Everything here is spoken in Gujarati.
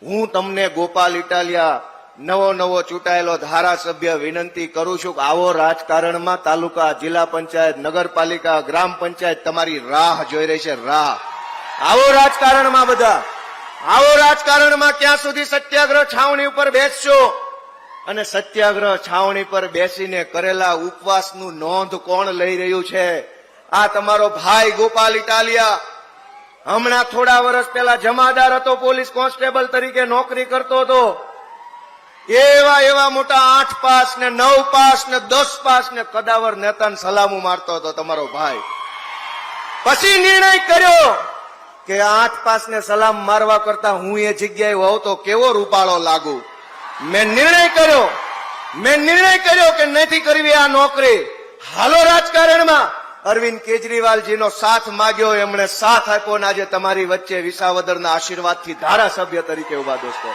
હું તમને ગોપાલ ઇટાલિયા નવો ચૂંટાયેલો ધારાસભ્ય વિનંતી કરું છું કે આવો રાજકારણમાં તાલુકા, જિલ્લા પંચાયત, નગરપાલિકા, ગ્રામ પંચાયત તમારી રાહ જોઈ રહી છે. રાહ. આવો રાજકારણમાં બધા, આવો રાજકારણમાં ક્યાં સુધી સત્યાગ્રહ છાવણી ઉપર બેસશો અને સત્યાગ્રહ છાવણી પર બેસીને કરેલા ઉપવાસનું નોંધ કોણ લઈ રહ્યું છે? આ તમારો ભાઈ ગોપાલ ઇટાલિયા હમણાં થોડા વર્ષ પહેલા જમાદાર હતો, પોલીસ કોન્સ્ટેબલ તરીકે નોકરી કરતો હતો. એવા મોટા 8 પાસ ને 9 પાસ ને 10 પાસ ને કદાવર નેતાને સલામું મારતો હતો તમારો ભાઈ. પછી નિર્ણય કર્યો કે 8 પાસ ને સલામ મારવા કરતા હું એ જગ્યાએ હોઉં તો કેવો રૂપાળો લાગુ. મેં નિર્ણય કર્યો કે નથી કરવી આ નોકરી. હાલો રાજકારણમાં. અરવિંદ કેજરીવાલજીનો સાથ માંગ્યો, એમણે સાથ આપ્યો ને આજે તમારી વચ્ચે વિસાવદરના આશીર્વાદથી ધારાસભ્ય તરીકે ઉભા. દોસ્તો,